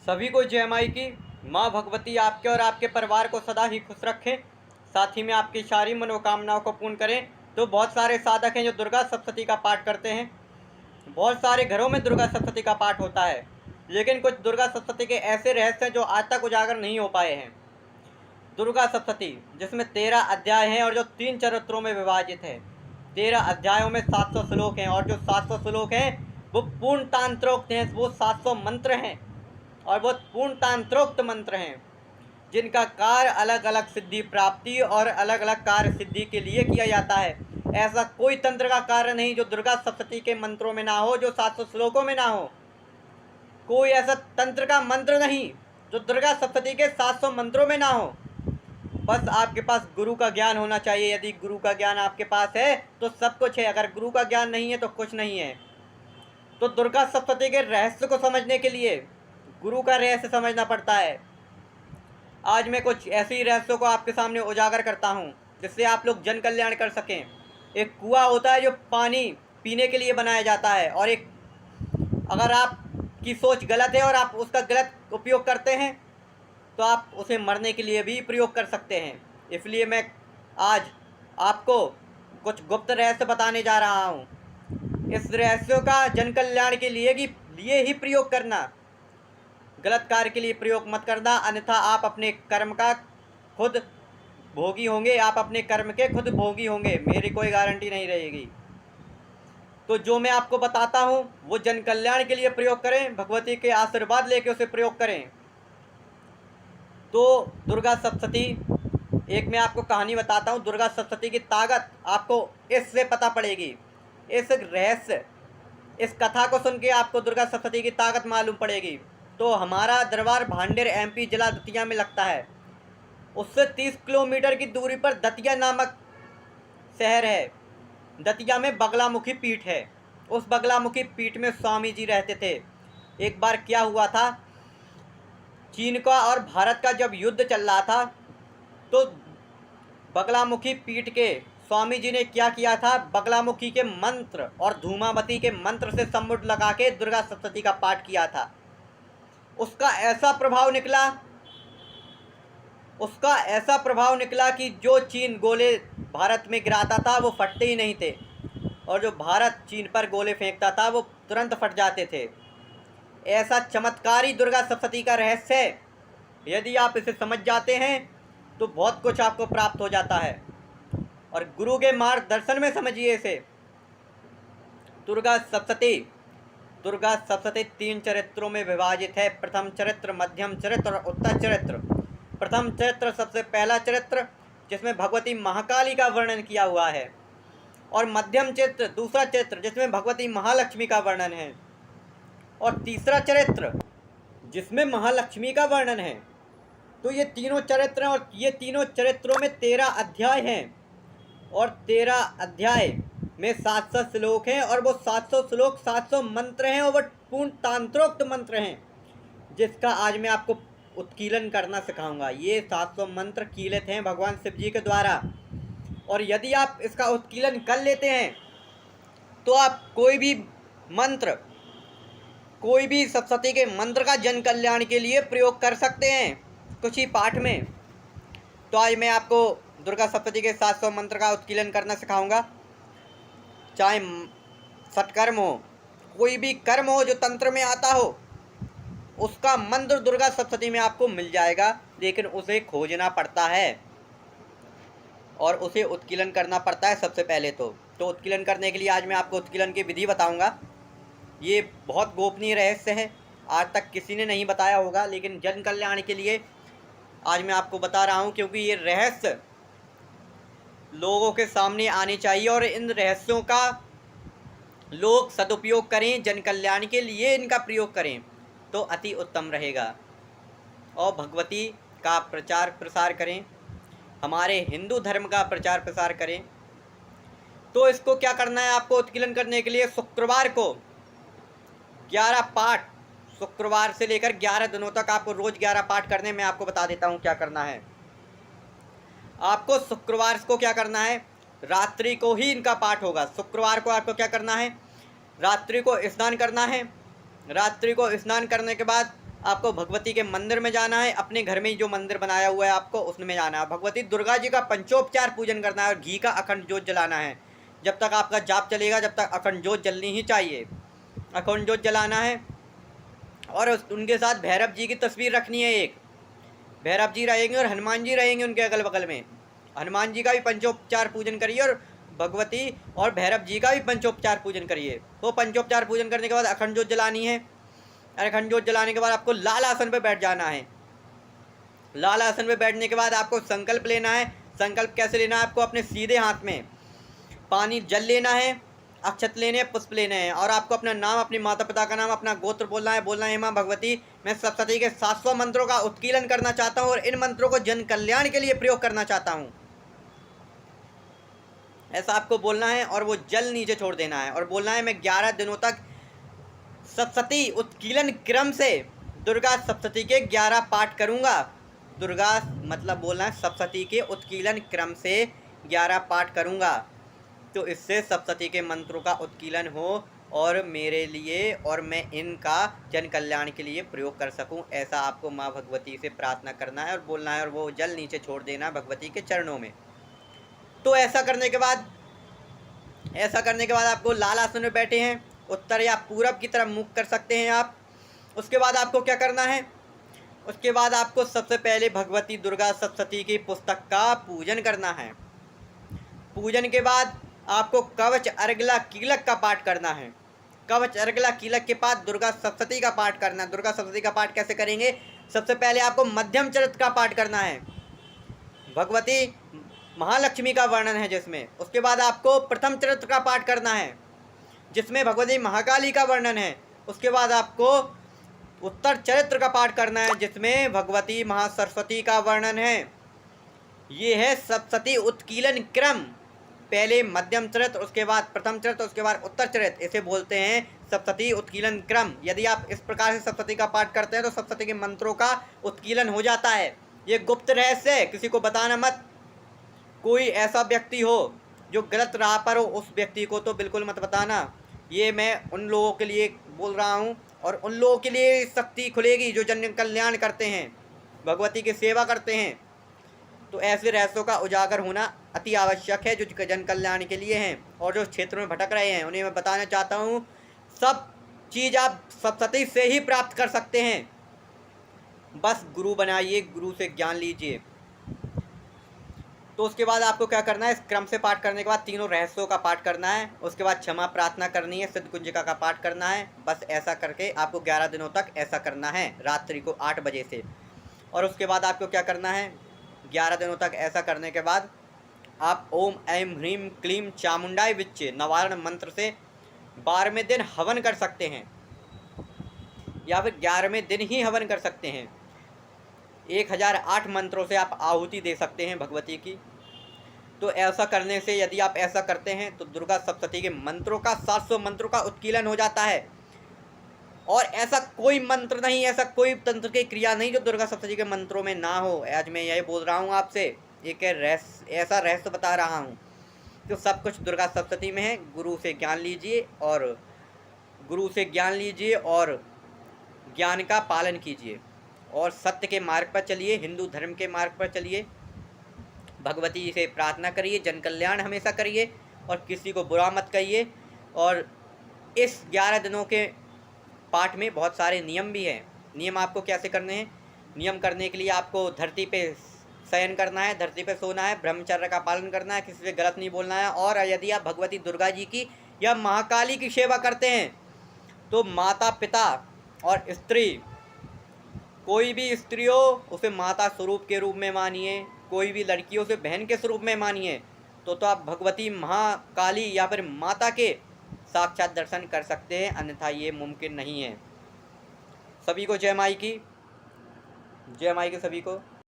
सभी को जय माई की। माँ भगवती आपके और आपके परिवार को सदा ही खुश रखें, साथ ही में आपकी सारी मनोकामनाओं को पूर्ण करें। तो बहुत सारे साधक हैं जो दुर्गा सप्तशती का पाठ करते हैं। बहुत सारे घरों में दुर्गा सप्तशती का पाठ होता है, लेकिन कुछ दुर्गा सप्तशती के ऐसे रहस्य हैं जो आज तक उजागर नहीं हो पाए हैं। दुर्गा सप्तशती जिसमें 13 अध्याय हैं और जो 3 चरित्रों में विभाजित है। 13 अध्यायों में 700 श्लोक हैं और जो 700 श्लोक हैं वो पूर्ण तांत्रोक्त हैं। वो 700 मंत्र हैं और वो पूर्ण तांत्रोक्त मंत्र हैं जिनका कार्य अलग अलग सिद्धि प्राप्ति और अलग अलग कार्य सिद्धि के लिए किया जाता है। ऐसा कोई तंत्र का कार्य नहीं जो दुर्गा सप्तशती के मंत्रों में ना हो, जो 700 श्लोकों में ना हो। कोई ऐसा तंत्र का मंत्र नहीं जो दुर्गा सप्तशती के 700 मंत्रों में ना हो। बस आपके पास गुरु का ज्ञान होना चाहिए। यदि गुरु का ज्ञान आपके पास है तो सब कुछ है, अगर गुरु का ज्ञान नहीं है तो कुछ नहीं है। तो दुर्गा सप्तशती के रहस्य को समझने के लिए गुरु का रहस्य समझना पड़ता है। आज मैं कुछ ऐसे ही रहस्यों को आपके सामने उजागर करता हूँ जिससे आप लोग जन कल्याण कर सकें। एक कुआं होता है जो पानी पीने के लिए बनाया जाता है, और एक अगर आपकी सोच गलत है और आप उसका गलत उपयोग करते हैं तो आप उसे मरने के लिए भी प्रयोग कर सकते हैं। इसलिए मैं आज आपको कुछ गुप्त रहस्य बताने जा रहा हूँ। इस रहस्यों का जन कल्याण के लिए ही प्रयोग करना, गलत कार्य के लिए प्रयोग मत करना, अन्यथा आप अपने कर्म का खुद भोगी होंगे। आप अपने कर्म के खुद भोगी होंगे, मेरी कोई गारंटी नहीं रहेगी। तो जो मैं आपको बताता हूँ वो जन कल्याण के लिए प्रयोग करें, भगवती के आशीर्वाद लेके उसे प्रयोग करें। तो दुर्गा सप्तशती, एक मैं आपको कहानी बताता हूँ। दुर्गा सप्तशती की ताकत आपको इससे पता पड़ेगी। इस रहस्य, इस कथा को सुन के आपको दुर्गा सप्तशती की ताकत मालूम पड़ेगी। तो हमारा दरबार भांडेर एमपी जिला दतिया में लगता है। उससे 30 किलोमीटर की दूरी पर दतिया नामक शहर है। दतिया में बगलामुखी पीठ है। उस बगलामुखी पीठ में स्वामी जी रहते थे। एक बार क्या हुआ था, चीन का और भारत का जब युद्ध चल रहा था तो बगलामुखी पीठ के स्वामी जी ने क्या किया था, बगलामुखी के मंत्र और धूमावती के मंत्र से सम्मुट लगा के दुर्गा सप्तशती का पाठ किया था। उसका ऐसा प्रभाव निकला कि जो चीन गोले भारत में गिराता था वो फटते ही नहीं थे, और जो भारत चीन पर गोले फेंकता था वो तुरंत फट जाते थे। ऐसा चमत्कारी दुर्गा सप्तशती का रहस्य है। यदि आप इसे समझ जाते हैं तो बहुत कुछ आपको प्राप्त हो जाता है, और गुरु के मार्गदर्शन में समझिए इसे। दुर्गा सप्तशती 3 चरित्रों में विभाजित है। प्रथम चरित्र, मध्यम चरित्र और उत्तर चरित्र। प्रथम चरित्र सबसे पहला चरित्र जिसमें भगवती महाकाली का वर्णन किया हुआ है, और मध्यम चरित्र दूसरा चरित्र जिसमें भगवती महालक्ष्मी का वर्णन है, और तीसरा चरित्र जिसमें महालक्ष्मी का वर्णन है। तो ये तीनों चरित्र हैं, और ये तीनों चरित्रों में 13 अध्याय हैं, और 13 अध्याय में 700 श्लोक हैं, और वो 700 श्लोक 700 मंत्र हैं, और वो पूर्ण तांत्रोक्त मंत्र हैं जिसका आज मैं आपको उत्कीलन करना सिखाऊंगा। ये 700 मंत्र कीलित हैं भगवान शिव जी के द्वारा, और यदि आप इसका उत्कीलन कर लेते हैं तो आप कोई भी सप्तशती के मंत्र का जन कल्याण के लिए प्रयोग कर सकते हैं कुछ ही पाठ में। तो आज मैं आपको दुर्गा सप्तशती के 700 मंत्र का उत्कीलन करना सिखाऊंगा। चाहे सत्कर्म हो, कोई भी कर्म हो जो तंत्र में आता हो, उसका मंत्र दुर्गा सप्तशती में आपको मिल जाएगा, लेकिन उसे खोजना पड़ता है और उसे उत्कीलन करना पड़ता है सबसे पहले। तो उत्कीलन करने के लिए आज मैं आपको उत्कीलन की विधि बताऊंगा। ये बहुत गोपनीय रहस्य है, आज तक किसी ने नहीं बताया होगा, लेकिन जन कल्याण के लिए आज मैं आपको बता रहा हूँ, क्योंकि ये रहस्य लोगों के सामने आने चाहिए और इन रहस्यों का लोग सदुपयोग करें, जन कल्याण के लिए इनका प्रयोग करें तो अति उत्तम रहेगा। और भगवती का प्रचार प्रसार करें, हमारे हिंदू धर्म का प्रचार प्रसार करें। तो इसको क्या करना है, आपको उत्कीलन करने के लिए शुक्रवार को 11 पाठ, शुक्रवार से लेकर 11 दिनों तक आपको रोज़ 11 पाठ करने। मैं आपको बता देता हूँ क्या करना है। आपको शुक्रवार को क्या करना है, रात्रि को ही इनका पाठ होगा। शुक्रवार को आपको क्या करना है, रात्रि को स्नान करना है। रात्रि को स्नान करने के बाद आपको भगवती के मंदिर में जाना है, अपने घर में ही जो मंदिर बनाया हुआ है आपको उसमें जाना है। भगवती दुर्गा जी का पंचोपचार पूजन करना है और घी का अखंड जोत जलाना है। जब तक आपका जाप चलेगा जब तक अखंड जोत जलनी ही चाहिए, अखंड जोत जलाना है। और उनके साथ भैरव जी की तस्वीर रखनी है, एक भैरव जी रहेंगे और हनुमान जी रहेंगे उनके अगल बगल में। हनुमान जी का भी पंचोपचार पूजन करिए और भगवती और भैरव जी का भी पंचोपचार पूजन करिए। तो पंचोपचार पूजन करने के बाद अखंड ज्योत जलानी है। अखंड ज्योत जलाने के बाद आपको लाल आसन पर बैठ जाना है। लाल आसन पर बैठने के बाद आपको संकल्प लेना है। संकल्प कैसे लेना है? आपको अपने सीधे हाथ में पानी जल लेना है, अक्षत लेने हैं, पुष्प लेने हैं और आपको अपना नाम, अपनी माता पिता का नाम, अपना गोत्र बोलना है। बोलना है, माँ भगवती मैं सप्तशती के 700 मंत्रों का उत्कीलन करना चाहता हूँ और इन मंत्रों को जन कल्याण के लिए प्रयोग करना चाहता हूँ। ऐसा आपको बोलना है और वो जल नीचे छोड़ देना है और बोलना है मैं 11 दिनों तक सप्तशती उत्कीलन क्रम से दुर्गा सप्तशती के 11 पाठ करूँगा। दुर्गा मतलब बोलना है सप्तशती के उत्कीलन क्रम से 11 पाठ करूँगा, तो इससे सप्तशती के मंत्रों का उत्कीलन हो और मेरे लिए और मैं इनका जन कल्याण के लिए प्रयोग कर सकूं। ऐसा आपको माँ भगवती से प्रार्थना करना है और बोलना है और वो जल नीचे छोड़ देना भगवती के चरणों में। तो ऐसा करने के बाद आपको लाल आसन में बैठे हैं, उत्तर या पूरब की तरफ मुख कर सकते हैं आप। उसके बाद आपको क्या करना है? उसके बाद आपको सबसे पहले भगवती दुर्गा सप्तशती की पुस्तक का पूजन करना है। पूजन के बाद आपको कवच अर्गला कीलक का पाठ करना है। कवच अर्गला कीलक के बाद दुर्गा सप्तशती का पाठ करना है। दुर्गा सप्तशती का पाठ कैसे करेंगे? सबसे पहले आपको मध्यम चरित्र का पाठ करना है, भगवती महालक्ष्मी का वर्णन है जिसमें। उसके बाद आपको प्रथम चरित्र का पाठ करना है जिसमें भगवती महाकाली का वर्णन है। उसके बाद आपको उत्तर चरित्र का पाठ करना है जिसमें भगवती महासरस्वती का वर्णन है। ये है सप्तशती उत्कीलन क्रम। पहले मध्यम चरित्र, उसके बाद प्रथम चरित्र, उसके बाद उत्तर चरित्र, इसे बोलते हैं सप्तशती उत्कीलन क्रम। यदि आप इस प्रकार से सप्तशती का पाठ करते हैं तो सप्तशती के मंत्रों का उत्कीलन हो जाता है। ये गुप्त रहस्य है, किसी को बताना मत। कोई ऐसा व्यक्ति हो जो गलत राह पर हो उस व्यक्ति को तो बिल्कुल मत बताना। ये मैं उन लोगों के लिए बोल रहा हूँ और उन लोगों के लिए शक्ति खुलेगी जो जन कल्याण करते हैं, भगवती की सेवा करते हैं। तो ऐसे रहस्यों का उजागर होना अति आवश्यक है जो जन कल्याण के लिए हैं और जो क्षेत्र में भटक रहे हैं उन्हें मैं बताना चाहता हूँ। सब चीज़ आप सप्तशती से ही प्राप्त कर सकते हैं, बस गुरु बनाइए, गुरु से ज्ञान लीजिए। तो उसके बाद आपको क्या करना है? इस क्रम से पाठ करने के बाद तीनों रहस्यों का पाठ करना है। उसके बाद क्षमा प्रार्थना करनी है, सिद्ध कुंजिका का पाठ करना है। बस ऐसा करके आपको 11 दिनों तक ऐसा करना है, रात्रि को 8 बजे से। और उसके बाद आपको क्या करना है? 11 दिनों तक ऐसा करने के बाद आप ओम ऐं ह्रीं क्लीं चामुंडाय विच्चे नवारण मंत्र से 12वें दिन हवन कर सकते हैं या फिर 11वें दिन ही हवन कर सकते हैं। 1008 मंत्रों से आप आहुति दे सकते हैं भगवती की। तो ऐसा करने से, यदि आप ऐसा करते हैं तो दुर्गा सप्तशती के मंत्रों का 700 मंत्रों का उत्कीलन हो जाता है। और ऐसा कोई मंत्र नहीं, ऐसा कोई तंत्र की क्रिया नहीं जो दुर्गा सप्तशती के मंत्रों में ना हो। आज मैं यही बोल रहा हूँ आपसे, एक ऐसा रहस्य बता रहा हूँ। तो सब कुछ दुर्गा सप्तशती में है। गुरु से ज्ञान लीजिए और ज्ञान का पालन कीजिए और सत्य के मार्ग पर चलिए, हिंदू धर्म के मार्ग पर चलिए। भगवती से प्रार्थना करिए, जन कल्याण हमेशा करिए और किसी को बुरा मत कहिए। और इस 11 दिनों के पाठ में बहुत सारे नियम भी हैं। नियम आपको कैसे करने हैं? नियम करने के लिए आपको धरती पे शयन करना है, धरती पे सोना है, ब्रह्मचर्य का पालन करना है, किसी से गलत नहीं बोलना है। और यदि आप भगवती दुर्गा जी की या महाकाली की सेवा करते हैं तो माता पिता और स्त्री, कोई भी स्त्री हो उसे माता स्वरूप के रूप में मानिए, कोई भी लड़की हो उसे बहन के स्वरूप में मानिए। तो आप भगवती महाकाली या फिर माता के साक्षात दर्शन कर सकते हैं, अन्यथा ये मुमकिन नहीं है। सभी को जय माई की, जय माई की सभी को।